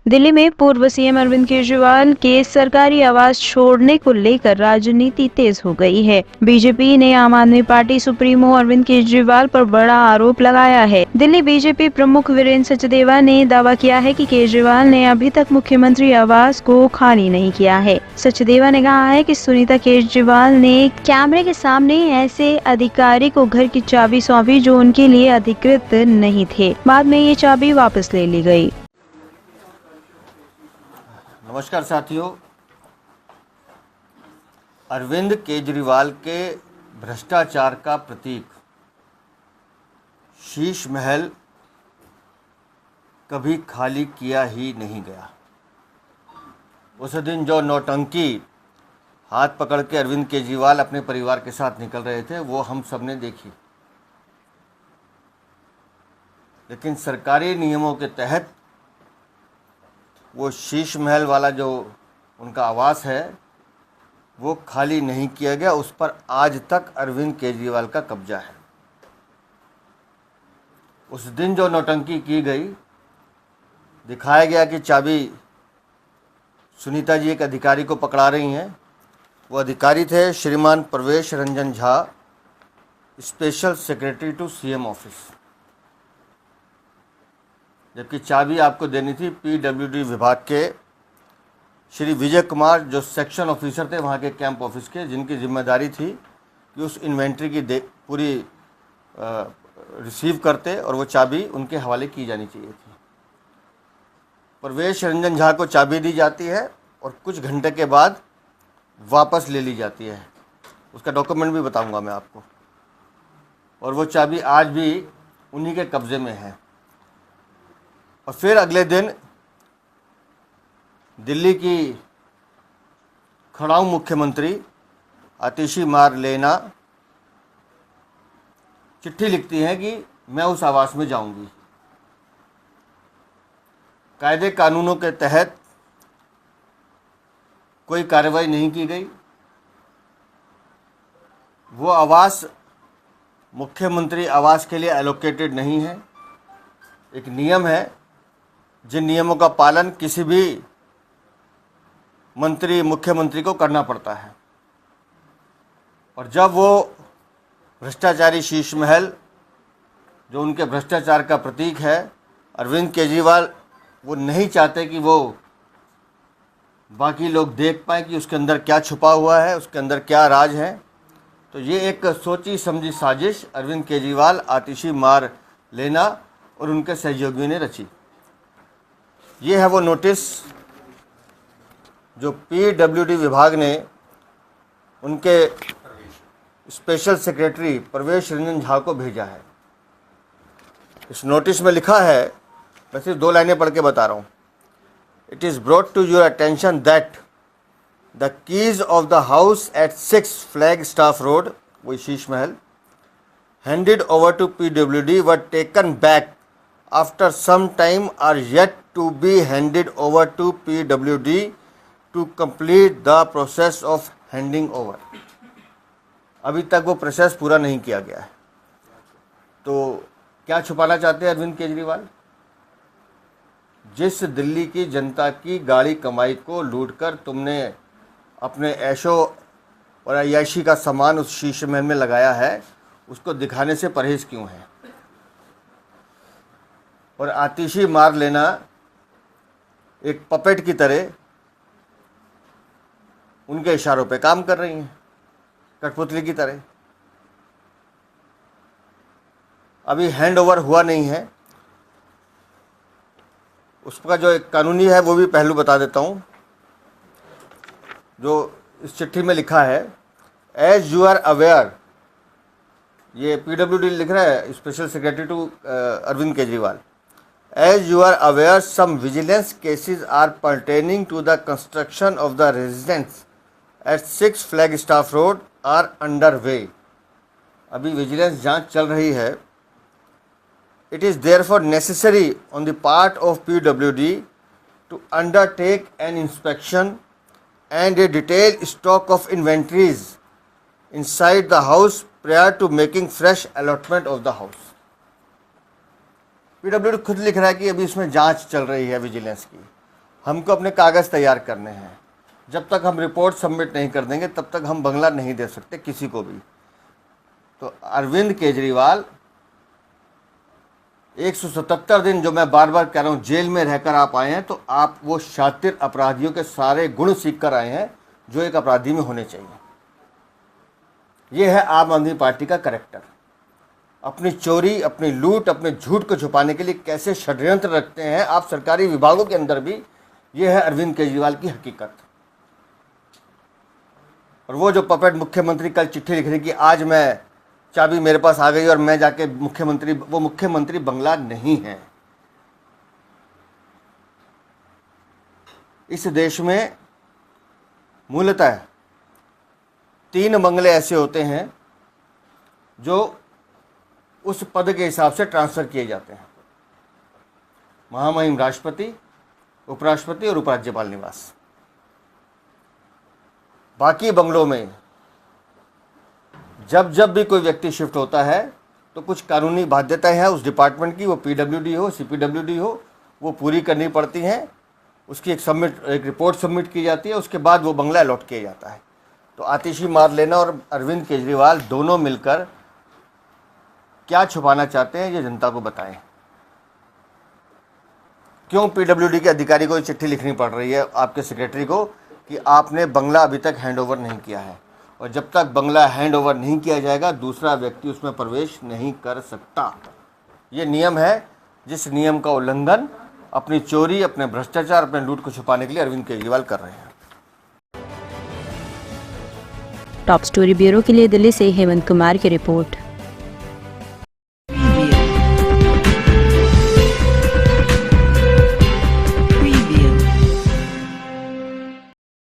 दिल्ली में पूर्व सीएम अरविंद केजरीवाल के सरकारी आवास छोड़ने को लेकर राजनीति तेज हो गई है। बीजेपी ने आम आदमी पार्टी सुप्रीमो अरविंद केजरीवाल पर बड़ा आरोप लगाया है। दिल्ली बीजेपी प्रमुख वीरेंद्र सचदेवा ने दावा किया है कि केजरीवाल ने अभी तक मुख्यमंत्री आवास को खाली नहीं किया है। सचदेवा ने कहा है कि सुनीता केजरीवाल ने कैमरे के सामने ऐसे अधिकारी को घर की चाबी सौंपी जो उनके लिए अधिकृत नहीं थे। बाद में ये चाबी वापस ले ली गई। नमस्कार साथियों, अरविंद केजरीवाल के भ्रष्टाचार का प्रतीक शीश महल कभी खाली किया ही नहीं गया। उस दिन जो नौटंकी हाथ पकड़ के अरविंद केजरीवाल अपने परिवार के साथ निकल रहे थे वो हम सब ने देखी, लेकिन सरकारी नियमों के तहत वो शीश महल वाला जो उनका आवास है वो खाली नहीं किया गया। उस पर आज तक अरविंद केजरीवाल का कब्जा है। उस दिन जो नौटंकी की गई, दिखाया गया कि चाबी सुनीता जी एक अधिकारी को पकड़ा रही हैं। वो अधिकारी थे श्रीमान Pravesh Ranjan Jha, special secretary to CM office, जबकि चाबी आपको देनी थी पीडब्ल्यूडी विभाग के श्री विजय कुमार, जो सेक्शन ऑफिसर थे वहाँ के कैंप ऑफिस के, जिनकी जिम्मेदारी थी कि उस इन्वेंट्री की पूरी रिसीव करते और वो चाबी उनके हवाले की जानी चाहिए थी। प्रवेश रंजन झा को चाबी दी जाती है और कुछ घंटे के बाद वापस ले ली जाती है। उसका डॉक्यूमेंट भी बताऊंगा मैं आपको। और वो चाबी आज भी उन्हीं के कब्ज़े में है। और फिर अगले दिन दिल्ली की खड़ाऊ मुख्यमंत्री आतिशी मारलेना चिट्ठी लिखती हैं कि मैं उस आवास में जाऊंगी। कायदे कानूनों के तहत कोई कार्रवाई नहीं की गई। वो आवास मुख्यमंत्री आवास के लिए एलोकेटेड नहीं है। एक नियम है, जिन नियमों का पालन किसी भी मंत्री मुख्यमंत्री को करना पड़ता है। और जब वो भ्रष्टाचारी शीश महल, जो उनके भ्रष्टाचार का प्रतीक है, अरविंद केजरीवाल वो नहीं चाहते कि वो बाकी लोग देख पाएँ कि उसके अंदर क्या छुपा हुआ है, उसके अंदर क्या राज है। तो ये एक सोची समझी साजिश अरविंद केजरीवाल, आतिशी मारलेना और उनके सहयोगियों ने रची। ये है वो नोटिस जो पीडब्ल्यूडी विभाग ने उनके स्पेशल सेक्रेटरी प्रवेश रंजन झा को भेजा है। इस नोटिस में लिखा है, मैं सिर्फ 2 लाइनें पढ़ के बता रहा हूँ। It is brought to your attention that the keys of the house at 6 Flag Staff Road, वही Sheesh Mahal, handed over to PWD were taken back after some time are yet to be handed over to PWD to complete the process of handing over। अभी तक वो process पूरा नहीं किया गया है। तो क्या छुपाना चाहते हैं अरविंद केजरीवाल? जिस दिल्ली की जनता की गाड़ी कमाई को लूटकर तुमने अपने ऐशो और अय्याशी का सामान उस शीश महल में लगाया है, उसको दिखाने से परहेज क्यों है? और आतिशी मारलेना एक पपेट की तरह उनके इशारों पे काम कर रही हैं, कठपुतली की तरह। अभी हैंड ओवर हुआ नहीं है। उसका जो एक कानूनी है वो भी पहलू बता देता हूँ, जो इस चिट्ठी में लिखा है। एज यू आर अवेयर, ये पीडब्ल्यूडी लिख रहा है, special secretary to Arvind Kejriwal. As you are aware, some vigilance cases are pertaining to the construction of the residence at 6 Flagstaff Road are underway। अभी विजिलेंस जांच चल रही है। It is therefore necessary on the part of PWD to undertake an inspection and a detailed stock of inventories inside the house prior to making fresh allotment of the house। PWD खुद लिख रहा है कि अभी इसमें जांच चल रही है विजिलेंस की, हमको अपने कागज़ तैयार करने हैं। जब तक हम रिपोर्ट सबमिट नहीं कर देंगे तब तक हम बंगला नहीं दे सकते किसी को भी। तो अरविंद केजरीवाल 177 दिन, जो मैं बार बार कह रहा हूँ, जेल में रहकर आप आए हैं, तो आप वो शातिर अपराधियों के सारे गुण सीख कर आए हैं जो एक अपराधी में होने चाहिए। ये है आम आदमी पार्टी का कैरेक्टर। अपनी चोरी, अपनी लूट, अपने झूठ को छुपाने के लिए कैसे षड्यंत्र रखते हैं आप सरकारी विभागों के अंदर भी, ये है अरविंद केजरीवाल की हकीकत। और वो जो पपेट मुख्यमंत्री कल चिट्ठी लिख रही कि आज मैं, चाबी मेरे पास आ गई और मैं जाके मुख्यमंत्री, वो मुख्यमंत्री बंगला नहीं है। इस देश में मूलतः 3 बंगले ऐसे होते हैं जो उस पद के हिसाब से ट्रांसफ़र किए जाते हैं: महामहिम राष्ट्रपति, उपराष्ट्रपति और उपराज्यपाल निवास। बाकी बंगलों में जब जब भी कोई व्यक्ति शिफ्ट होता है तो कुछ कानूनी बाध्यताएं हैं उस डिपार्टमेंट की, वो पीडब्ल्यूडी हो, सीपीडब्ल्यूडी हो, वो पूरी करनी पड़ती हैं। उसकी एक रिपोर्ट सबमिट की जाती है, उसके बाद वो बंगला अलॉट किया जाता है। तो आतिशी मारलेना और अरविंद केजरीवाल दोनों मिलकर क्या छुपाना चाहते हैं, ये जनता को बताएं। क्यों पीडब्ल्यूडी के अधिकारी को चिट्ठी लिखनी पड़ रही है आपके सेक्रेटरी को कि आपने बंगला अभी तक हैंडओवर नहीं किया है, और जब तक बंगला हैंडओवर नहीं किया जाएगा दूसरा व्यक्ति उसमें प्रवेश नहीं कर सकता। ये नियम है, जिस नियम का उल्लंघन अपनी चोरी, अपने भ्रष्टाचार, अपने लूट को छुपाने के लिए अरविंद केजरीवाल कर रहे हैं। टॉप स्टोरी ब्यूरो के लिए दिल्ली से हेमंत कुमार की रिपोर्ट।